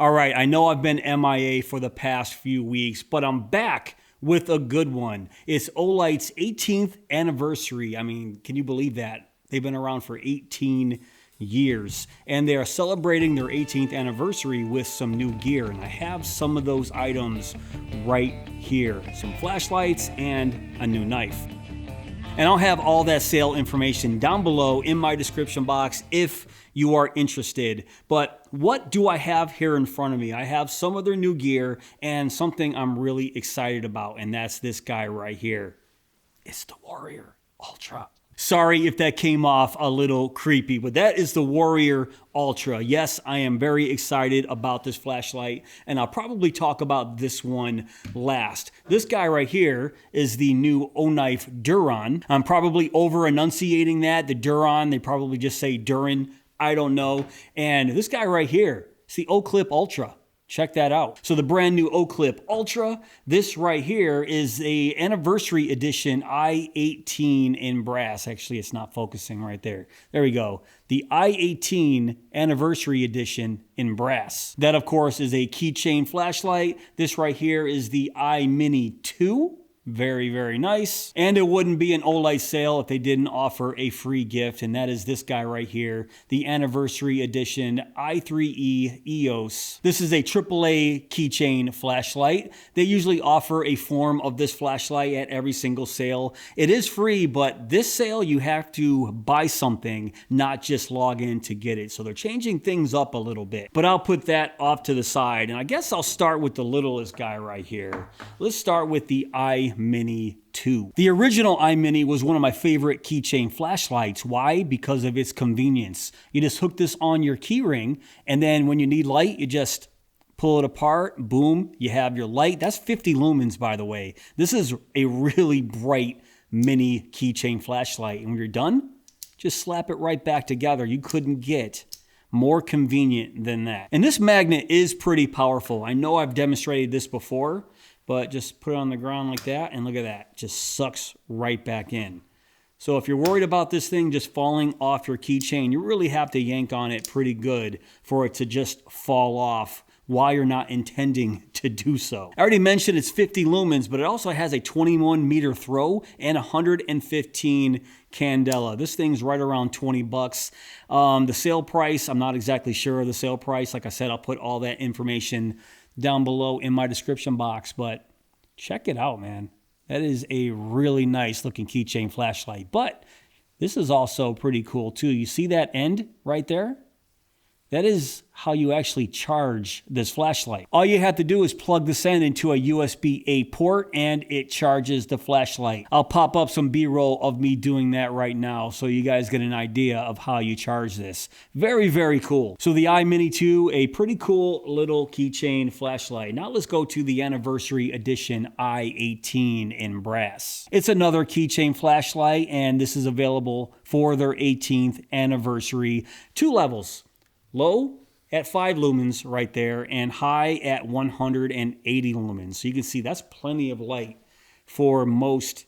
All right, I know I've been MIA for the past few weeks, but I'm back with a good one. It's Olight's 18th anniversary. I mean, can you believe that? They've been around for 18 years, and they are celebrating their 18th anniversary with some new gear, and I have some of those items right here. Some flashlights and a new knife. And I'll have all that sale information down below in my description box if you are interested. But what do I have here in front of me? I have some of their new gear and something I'm really excited about, and that's this guy right here. It's the Warrior Ultra. Sorry if that came off a little creepy, but that is the Warrior Ultra. Yes, I am very excited about this flashlight, and I'll probably talk about this one last. This guy right here is the new Olight Duran. I'm probably over enunciating that. The Duran, they probably just say Duran. I don't know. And this guy right here, it's the Oclip Ultra. Check that out. So the brand new Oclip Ultra, this right here is a anniversary edition I-18 in brass. Actually, it's not focusing right there. There we go. The I-18 anniversary edition in brass. That, of course, is a keychain flashlight. This right here is the I-Mini 2. Very, very nice. And it wouldn't be an Olight sale if they didn't offer a free gift, and that is this guy right here, the anniversary edition i3E EOS. This is a AAA keychain flashlight. They usually offer a form of this flashlight at every single sale. It is free, but this sale you have to buy something, not just log in to get it. So they're changing things up a little bit. But I'll put that off to the side, and I guess I'll start with the littlest guy right here. Let's start with the I-Mini 2. The original I-Mini was one of my favorite keychain flashlights. Why? Because of its convenience. You just hook this on your key ring, and then when you need light, you just pull it apart, boom, you have your light. That's 50 lumens, by the way. This is a really bright mini keychain flashlight, and when you're done, just slap it right back together. You couldn't get more convenient than that. And this magnet is pretty powerful. I know I've demonstrated this before, but just put it on the ground like that, and look at that. Just sucks right back in. So if you're worried about this thing just falling off your keychain, you really have to yank on it pretty good for it to just fall off while you're not intending to do so. I already mentioned it's 50 lumens, but it also has a 21 meter throw and 115 candela. This thing's right around 20 bucks. The sale price, I'm not exactly sure of the sale price. Like I said, I'll put all that information down below in my description box, but check it out, man. That is a really nice looking keychain flashlight, but this is also pretty cool too. You see that end right there? That is how you actually charge this flashlight. All you have to do is plug this end into a USB-A port and it charges the flashlight. I'll pop up some B-roll of me doing that right now so you guys get an idea of how you charge this. Very, very cool. So the I-Mini 2, a pretty cool little keychain flashlight. Now let's go to the anniversary edition I-18 in brass. It's another keychain flashlight, and this is available for their 18th anniversary. 2 levels. Low at 5 lumens right there, and high at 180 lumens. So you can see that's plenty of light for most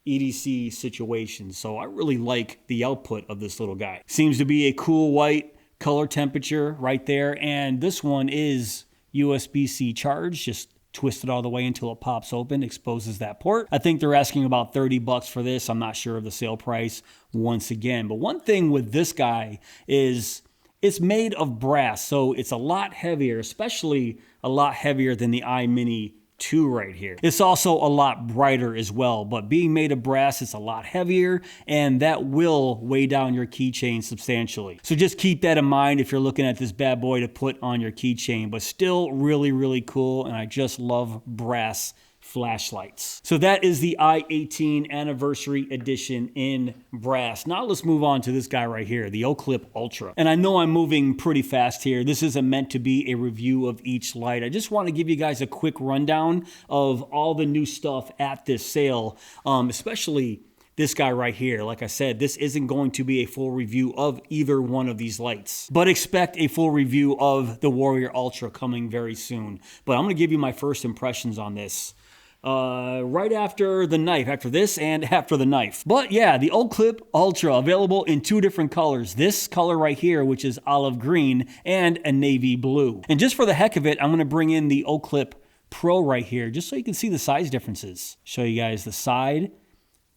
EDC situations. So I really like the output of this little guy. Seems to be a cool white color temperature right there. And this one is USB-C charged. Just twist it all the way until it pops open, exposes that port. I think they're asking about 30 bucks for this. I'm not sure of the sale price once again. But one thing with this guy is it's made of brass, so it's a lot heavier, especially a lot heavier than the I-Mini 2 right here. It's also a lot brighter as well, but being made of brass, it's a lot heavier, and that will weigh down your keychain substantially. So just keep that in mind if you're looking at this bad boy to put on your keychain, but still really, really cool, and I just love brass flashlights. So that is the I-18 anniversary edition in brass. Now let's move on to this guy right here, the Oclip Ultra. And I know I'm moving pretty fast here. This isn't meant to be a review of each light. I just want to give you guys a quick rundown of all the new stuff at this sale, especially this guy right here. Like I said, this isn't going to be a full review of either one of these lights, but expect a full review of the Warrior Ultra coming very soon. But I'm going to give you my first impressions on this. right after the knife, after this and after the knife. But yeah, the Oclip Ultra, available in 2 different colors. This color right here, which is olive green, and a navy blue. And just for the heck of it, I'm going to bring in the Oclip Pro right here, just so you can see the size differences. Show you guys the side.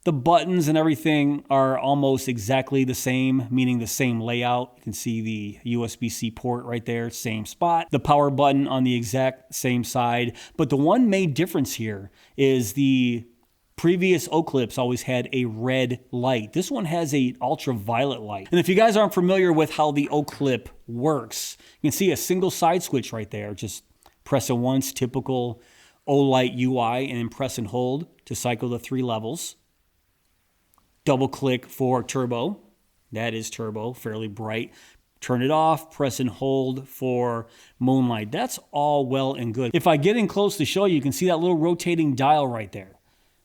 The buttons and everything are almost exactly the same, meaning the same layout. You can see the USB-C port right there, same spot. The power button on the exact same side. But the one main difference here is the previous Oclips always had a red light. This one has a ultraviolet light. And if you guys aren't familiar with how the Oclip works, you can see a single side switch right there. Just press it once, typical Olight UI, and then press and hold to cycle the 3 levels. Double click for turbo. That is turbo, fairly bright. Turn it off, press and hold for moonlight. That's all well and good. If I get in close to show you, you can see that little rotating dial right there.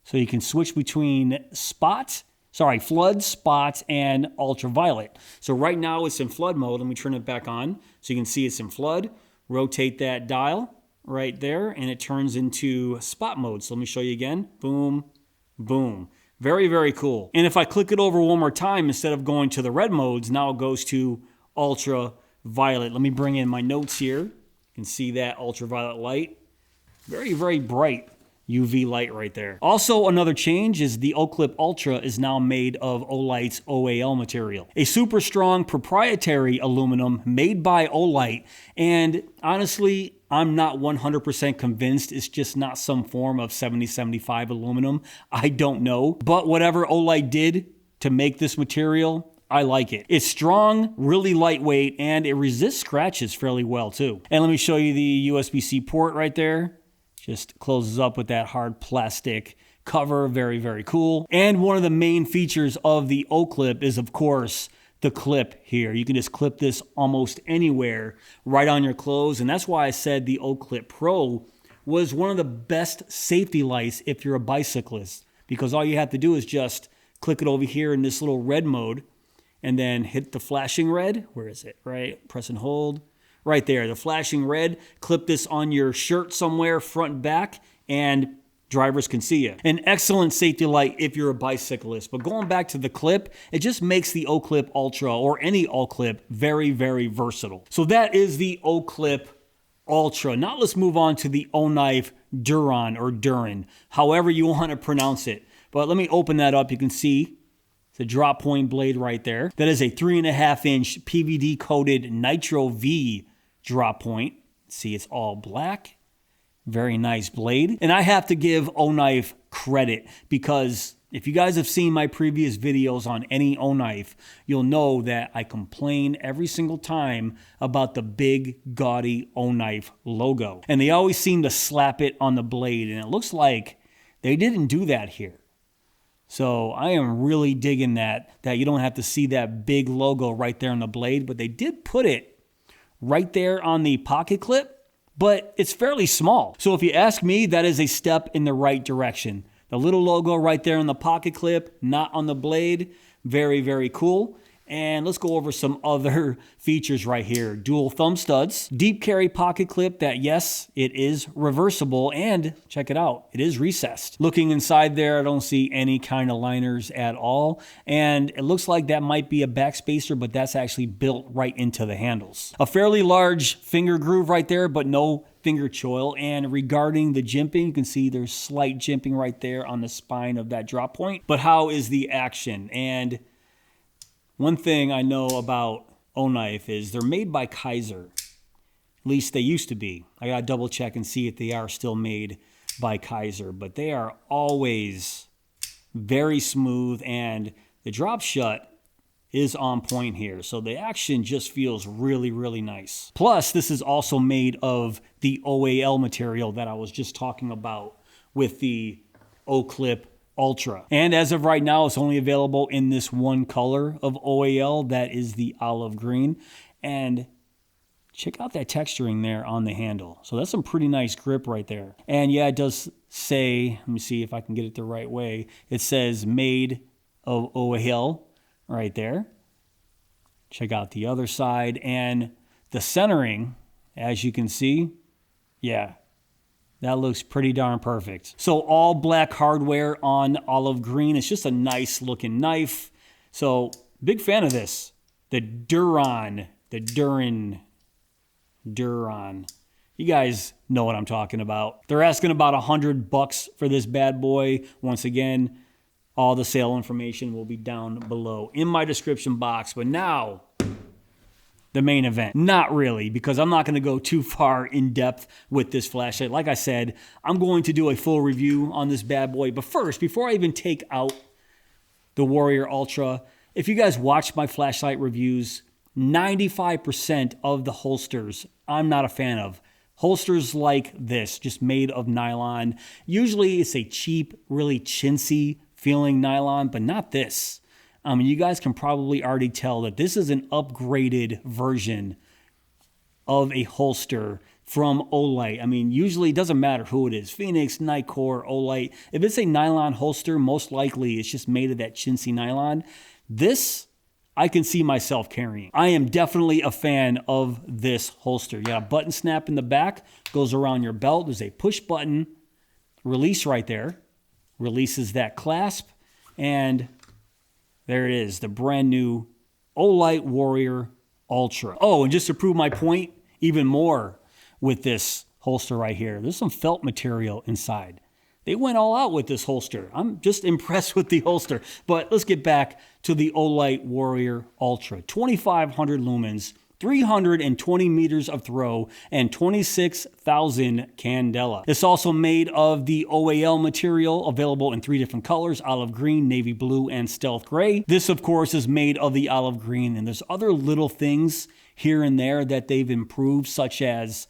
So you can switch between flood, spot, and ultraviolet. So right now it's in flood mode. Let me turn it back on so you can see it's in flood. Rotate that dial right there and it turns into spot mode. So let me show you again. Boom, boom. Very, very cool. And if I click it over one more time, instead of going to the red modes, now it goes to ultraviolet. Let me bring in my notes here. You can see that ultraviolet light. Very, very bright UV light right there. Also, another change is the Oclip Ultra is now made of Olight's OAL material. A super strong proprietary aluminum made by Olight. And honestly, I'm not 100% convinced it's just not some form of 7075 aluminum. I don't know. But whatever Olight did to make this material, I like it. It's strong, really lightweight, and it resists scratches fairly well too. And let me show you the USB-C port right there. Just closes up with that hard plastic cover. Very, very cool. And one of the main features of the Oclip is, of course, the clip here. You can just clip this almost anywhere right on your clothes. And that's why I said the Oclip Pro was one of the best safety lights if you're a bicyclist, because all you have to do is just click it over here in this little red mode and then hit the flashing red. Where is it? Right? Press and hold. Right there, the flashing red. Clip this on your shirt somewhere, front and back, and drivers can see you. An excellent safety light if you're a bicyclist. But going back to the clip, it just makes the Oclip Ultra or any Oclip very, very versatile. So that is the Oclip Ultra. Now let's move on to the O-Knife Duran or Duran, however you want to pronounce it. But let me open that up. You can see the drop point blade right there. That is a 3.5-inch PVD coated Nitro V drop point. See, it's all black. Very nice blade. And I have to give O-Knife credit, because if you guys have seen my previous videos on any O-Knife, you'll know that I complain every single time about the big, gaudy O-Knife logo. And they always seem to slap it on the blade, and it looks like they didn't do that here. So I am really digging that you don't have to see that big logo right there on the blade, but they did put it right there on the pocket clip, but it's fairly small. So if you ask me, that is a step in the right direction. The little logo right there on the pocket clip, not on the blade. Very, very cool. And let's go over some other features right here. Dual thumb studs, deep carry pocket clip that, yes, it is reversible, and check it out, it is recessed. Looking inside there, I don't see any kind of liners at all. And it looks like that might be a backspacer, but that's actually built right into the handles. A fairly large finger groove right there, but no finger choil. And regarding the jimping, you can see there's slight jimping right there on the spine of that drop point. But how is the action? And one thing I know about O-Knife is they're made by Kaiser. At least they used to be. I gotta double check and see if they are still made by Kaiser. But they are always very smooth, and the drop shut is on point here. So the action just feels really, really nice. Plus, this is also made of the OAL material that I was just talking about with the Oclip Ultra. And as of right now, it's only available in this one color of OAL, that is the olive green. And check out that texturing there on the handle. So that's some pretty nice grip right there. And yeah, it does say, let me see if I can get it the right way. It says made of OAL right there. Check out the other side, and the centering, as you can see, yeah, That looks pretty darn perfect. So all black hardware on olive green. It's just a nice looking knife. So big fan of this. The Duran. You guys know what I'm talking about. They're asking about $100 for this bad boy. Once again, all the sale information will be down below in my description box. But now, the main event. Not really, because I'm not going to go too far in depth with this flashlight. Like I said, I'm going to do a full review on this bad boy. But first, before I even take out the Warrior Ultra, if you guys watch my flashlight reviews, 95% of the holsters I'm not a fan of. Holsters like this, just made of nylon. Usually it's a cheap, really chintzy feeling nylon, but not this. You guys can probably already tell that this is an upgraded version of a holster from Olight. Usually it doesn't matter who it is, Phoenix, Nightcore, Olight. If it's a nylon holster, most likely it's just made of that chintzy nylon. This, I can see myself carrying. I am definitely a fan of this holster. You got a button snap in the back, goes around your belt. There's a push button release right there. Releases that clasp, and there it is, the brand new Olight Warrior Ultra. Oh, and just to prove my point even more with this holster right here, there's some felt material inside. They went all out with this holster. I'm just impressed with the holster. But let's get back to the Olight Warrior Ultra. 2,500 lumens, 320 meters of throw, and 26,000 candela. It's also made of the OAL material, available in 3 different colors: olive green, navy blue, and stealth gray. This, of course, is made of the olive green, and there's other little things here and there that they've improved, such as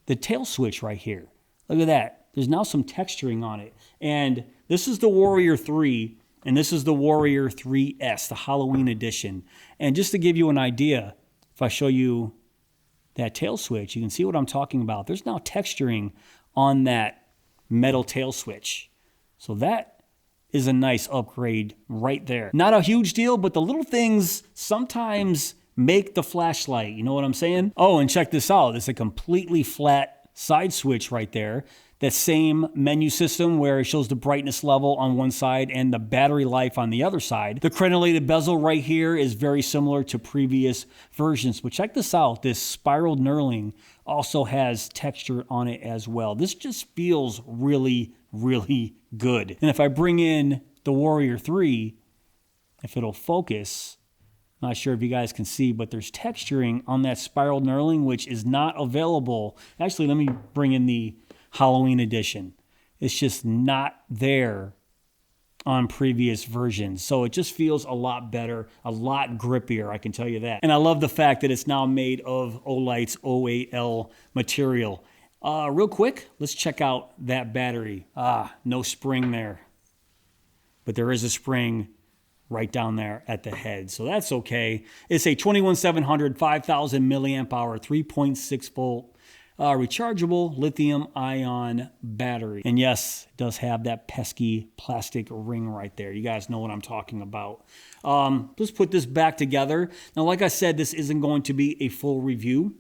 the tail switch right here. Look at that. There's now some texturing on it. And this is the Warrior 3, and this is the Warrior 3S, the Halloween edition. And just to give you an idea, if I show you that tail switch, you can see what I'm talking about. There's now texturing on that metal tail switch. So that is a nice upgrade right there. Not a huge deal, but the little things sometimes make the flashlight. You know what I'm saying? Oh, and check this out. It's a completely flat side switch right there. That same menu system where it shows the brightness level on one side and the battery life on the other side. The crenulated bezel right here is very similar to previous versions. But check this out. This spiraled knurling also has texture on it as well. This just feels really, really good. And if I bring in the Warrior 3, if it'll focus, not sure if you guys can see, but there's texturing on that spiraled knurling, which is not available. Actually, let me bring in the Halloween edition. It's just not there on previous versions. So it just feels a lot better, a lot grippier, I can tell you that. And I love the fact that it's now made of Olight's OAL material. Real quick, let's check out that battery. No spring there. But there is a spring right down there at the head. So that's okay. It's a 21700, 5000 milliamp hour, 3.6 volt rechargeable lithium-ion battery. And yes, it does have that pesky plastic ring right there. You guys know what I'm talking about. Let's put this back together. Now, like I said, this isn't going to be a full review.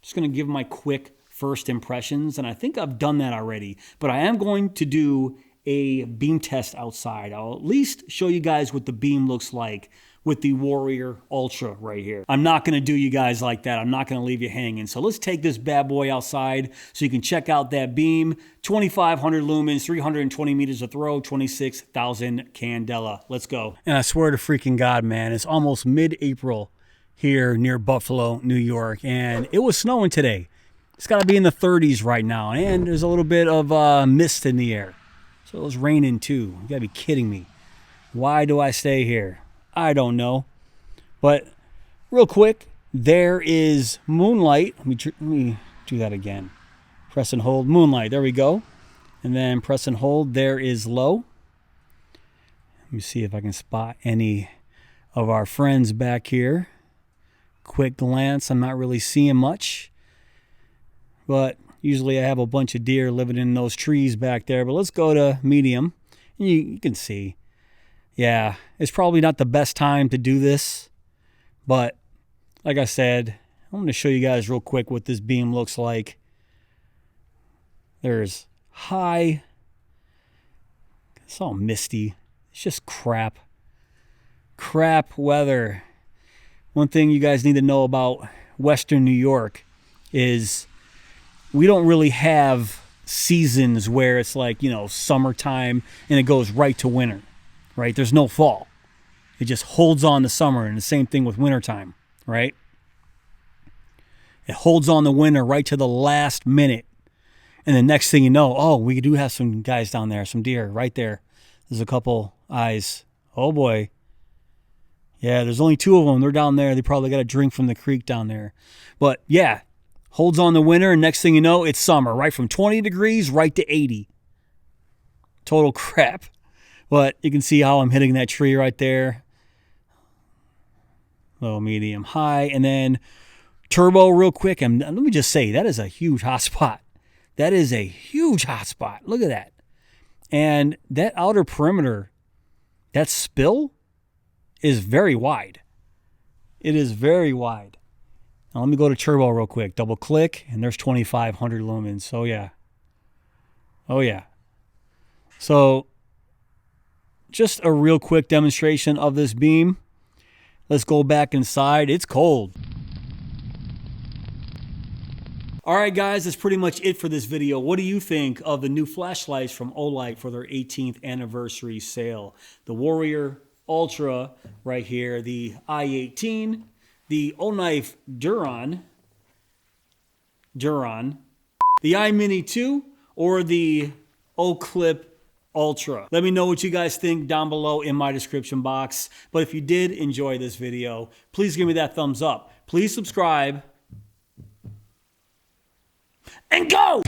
Just going to give my quick first impressions, and I think I've done that already. But I am going to do a beam test outside. I'll at least show you guys what the beam looks like with the Warrior Ultra right here. I'm not gonna do you guys like that. I'm not gonna leave you hanging. So let's take this bad boy outside so you can check out that beam. 2,500 lumens, 320 meters of throw, 26,000 candela. Let's go. And I swear to freaking God, man, it's almost mid-April here near Buffalo, New York, and it was snowing today. It's gotta be in the 30s right now, and there's a little bit of mist in the air. So it was raining too. You gotta be kidding me. Why do I stay here? I don't know. But real quick, there is moonlight. Let me do that again. Press and hold moonlight. There we go. And then press and hold. There is low. Let me see if I can spot any of our friends back here. Quick glance. I'm not really seeing much. But usually I have a bunch of deer living in those trees back there. But let's go to medium. You can see. Yeah, it's probably not the best time to do this, but like I said, I'm going to show you guys real quick what this beam looks like. There's high. It's all misty. It's just crap. Crap weather. One thing you guys need to know about Western New York is we don't really have seasons where it's like, you know, summertime and it goes right to winter, right? There's no fall. It just holds on to summer, and the same thing with wintertime, right? It holds on to winter right to the last minute. And the next thing you know, oh, we do have some guys down there, some deer right there. There's a couple eyes. Oh, boy. Yeah, there's only 2 of them. They're down there. They probably got a drink from the creek down there. But, yeah, holds on the winter, and next thing you know, it's summer. Right from 20 degrees right to 80. Total crap. But you can see how I'm hitting that tree right there. Low, medium, high. And then turbo real quick. And let me just say, that is a huge hot spot. That is a huge hot spot. Look at that. And that outer perimeter, that spill is very wide. It is very wide. Now let me go to turbo real quick. Double click, and there's 2,500 lumens. Oh, yeah. Oh, yeah. So just a real quick demonstration of this beam. Let's go back inside. It's cold. All right, guys, that's pretty much it for this video. What do you think of the new flashlights from Olight for their 18th anniversary sale? The Warrior Ultra right here, the I-18, the O-Knife Duron, the I-Mini 2, or the Oclip Ultra. Let me know what you guys think down below in my description box. But if you did enjoy this video, please give me that thumbs up. Please subscribe. And go!